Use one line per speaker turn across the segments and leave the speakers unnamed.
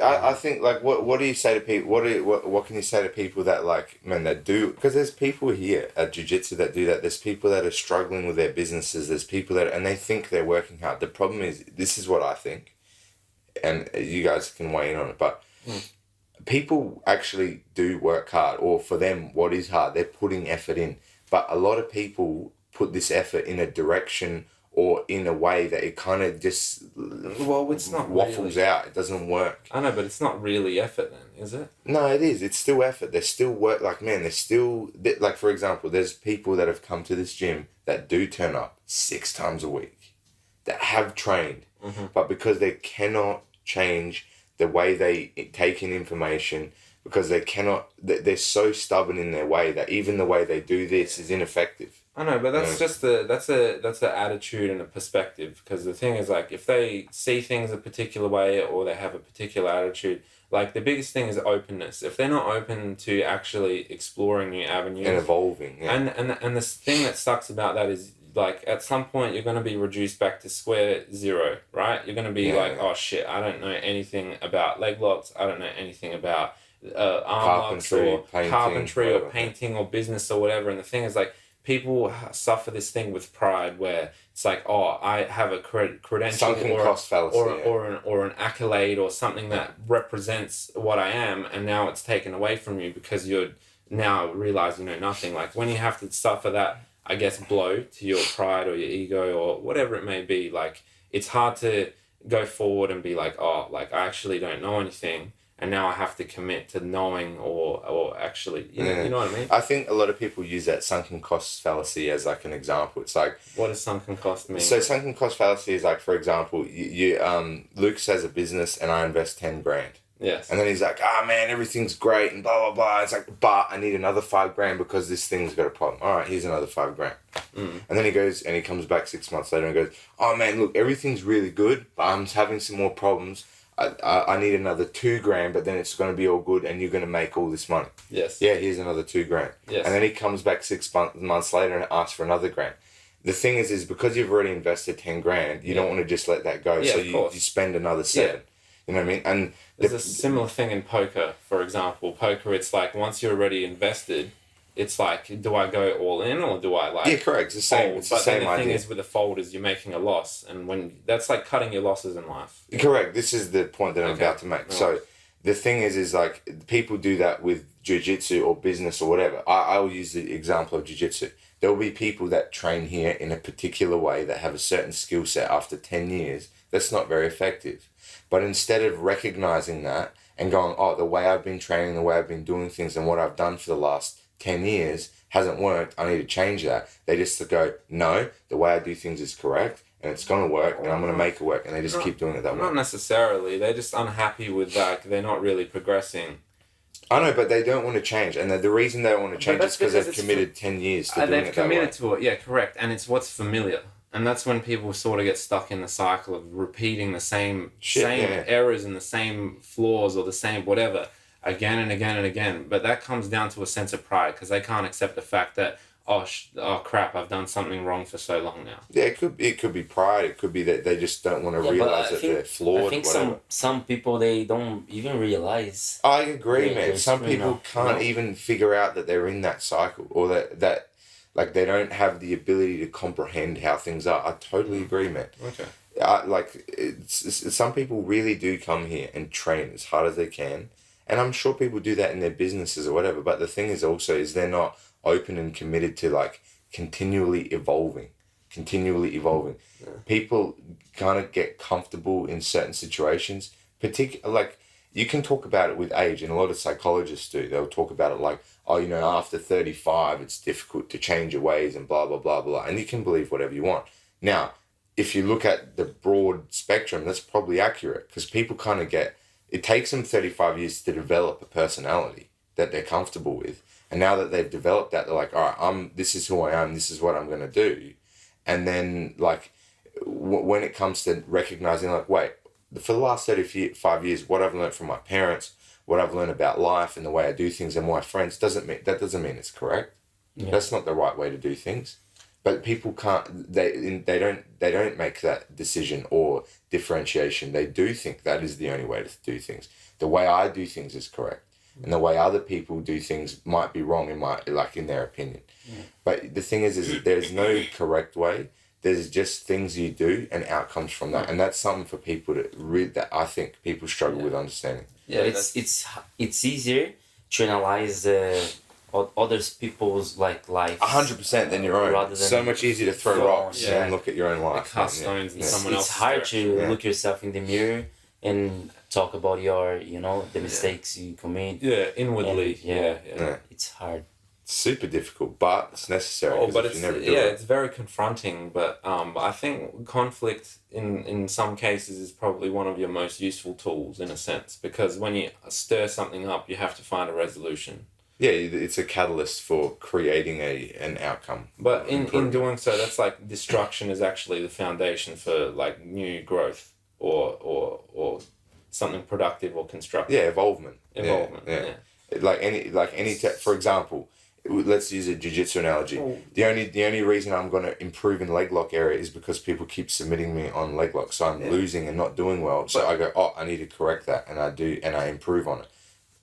I think like what do you say to people? What can you say to people that like man that do? Because there's people here at jiu-jitsu that do that. There's people that are struggling with their businesses. There's people that and they think they're working hard. The problem is this is what I think, and you guys can weigh in on it. But people actually do work hard, or for them, what is hard? They're putting effort in. But a lot of people put this effort in a direction or in a way that it kind of just
it's not
waffles
really
out. It doesn't work.
I know, but it's not really effort then, is it?
No, it is. It's still effort. They still work. Like, man, they're still... Like, for example, there's people that have come to this gym that do turn up 6 times a week, that have trained, but because they cannot change the way they take in information, because they cannot... They're so stubborn in their way that even the way they do this is ineffective.
I know, but that's just that's an attitude and a perspective. Because the thing is, like, if they see things a particular way or they have a particular attitude, like the biggest thing is openness. If they're not open to actually exploring new avenues
and evolving,
and the thing that sucks about that is like at some point you're going to be reduced back to square zero, right? You're going to be like, oh shit, I don't know anything about leg locks. I don't know anything about arm locks or carpentry or painting or business or whatever. And the thing is, like, people suffer this thing with pride where it's like, oh, I have a credential or an accolade or something that represents what I am, and now it's taken away from you because you're now realize you know nothing. Like when you have to suffer that, I guess, blow to your pride or your ego or whatever it may be, like it's hard to go forward and be like, oh, like I actually don't know anything. And now I have to commit to knowing or actually, you know what I mean?
I think a lot of people use that sunken cost fallacy as like an example. It's like...
What does sunken cost mean?
So sunken cost fallacy is like, for example, Luke has a business and I invest 10 grand.
Yes.
And then he's like, man, everything's great and blah, blah, blah. It's like, but I need another 5 grand because this thing's got a problem. All right, here's another 5 grand. And then he goes and he comes back 6 months later and goes, oh man, look, everything's really good, but I'm having some more problems. I need another 2 grand, but then it's going to be all good and you're going to make all this money.
Yes.
Yeah, here's another 2 grand.
Yes.
And then he comes back 6 months later and asks for another grand. The thing is because you've already invested 10 grand, you don't want to just let that go. So you spend another 7. You know what I mean? And
there's a similar thing in poker, for example. Poker, it's like once you're already invested, it's like, do I go all in or do I like...
Yeah, correct. It's the same.
Fold?
It's the same idea.
But the thing is with a fold is you're making a loss. And when that's like cutting your losses in life.
Correct. This is the point that I'm about to make. So the thing is like people do that with jiu-jitsu or business or whatever. I will use the example of jiu-jitsu. There will be people that train here in a particular way that have a certain skill set after 10 years that's not very effective. But instead of recognizing that and going, oh, the way I've been training, the way I've been doing things and what I've done for the last 10 years hasn't worked, I need to change that. They just go, no, the way I do things is correct and it's going to work and I'm going to make it work, and they just keep doing it that way.
Not necessarily. They're just unhappy with that. They're not really progressing.
I know, but they don't want to change. And the reason they don't want to change is because they've committed 10 years to doing it that way.
They've committed to it, yeah, correct. And it's what's familiar. And that's when people sort of get stuck in the cycle of repeating the same errors and the same flaws or the same whatever again and again and again. But that comes down to a sense of pride because they can't accept the fact that, oh crap, I've done something wrong for so long now.
Yeah, it could be pride. It could be that they just don't want to realize that they're flawed.
I think some people, they don't even realize.
I agree, man. Some people can't even figure out that they're in that cycle or that like they don't have the ability to comprehend how things are. I totally agree, man.
Okay.
Some people really do come here and train as hard as they can. And I'm sure people do that in their businesses or whatever. But the thing is also is they're not open and committed to like continually evolving. Yeah. People kind of get comfortable in certain situations. Like you can talk about it with age, and a lot of psychologists do. They'll talk about it like, oh, you know, after 35, it's difficult to change your ways and blah, blah, blah, blah. And you can believe whatever you want. Now, if you look at the broad spectrum, that's probably accurate because people kind of it takes them 35 years to develop a personality that they're comfortable with. And now that they've developed that, they're like, all right, this is who I am. This is what I'm going to do. And then like when it comes to recognizing like, wait, for the last 35 years, what I've learned from my parents, what I've learned about life and the way I do things and my friends doesn't mean it's correct. Yeah. That's not the right way to do things. But people can't. They don't make that decision or differentiation. They do think that is the only way to do things. The way I do things is correct, and the way other people do things might be wrong in their opinion. But the thing is there's no correct way. There's just things you do and outcomes from that, and that's something for people to read. That I think people struggle with understanding.
Yeah, it's easier to analyze others people's like life
100% than your own.
rather than
So much easier to throw
your own,
rocks
yeah.
and look at your own life.
Cast stones in someone
it's
else's
hard
direction.
to look yourself in the mirror and talk about your the mistakes you commit.
Yeah, inwardly.
And,
Yeah.
It's hard.
It's super difficult, but it's necessary.
Oh,
'cause
but
if
it's
you never do it,
it's very confronting. But I think conflict in some cases is probably one of your most useful tools in a sense, because when you stir something up, you have to find a resolution.
yeah, it's a catalyst for creating an outcome.
But in
Improvement.
doing so, that's like destruction is actually the foundation for like new growth or something productive or constructive.
Yeah, evolvement.
Involvement.
Yeah.
Yeah.
For example, let's use a jiu-jitsu analogy.
Oh.
The only reason I'm going to improve in leg lock area is because people keep submitting me on leg lock, so I'm losing and not doing well. So I go, I need to correct that, and I do, and I improve on it.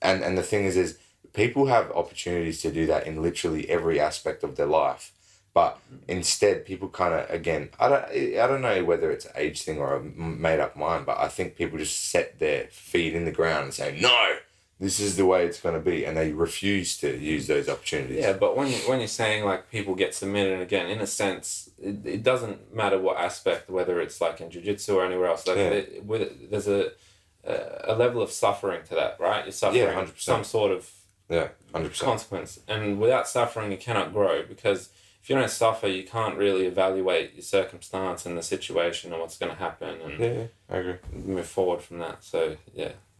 And the thing is people have opportunities to do that in literally every aspect of their life. But instead, people kind of, again, I don't know whether it's an age thing or a made up mind, but I think people just set their feet in the ground and say, no, this is the way it's going to be. And they refuse to use those opportunities.
Yeah, but when you're saying like people get submitted, and again, in a sense, it doesn't matter what aspect, whether it's like in jiu-jitsu or anywhere else, like there's a level of suffering to that, right? You're suffering
100%.
some sort of
100%.
consequence, and without suffering you cannot grow, because if you don't suffer you can't really evaluate your circumstance and the situation and what's going to happen and
I agree.
move forward from that. So yeah,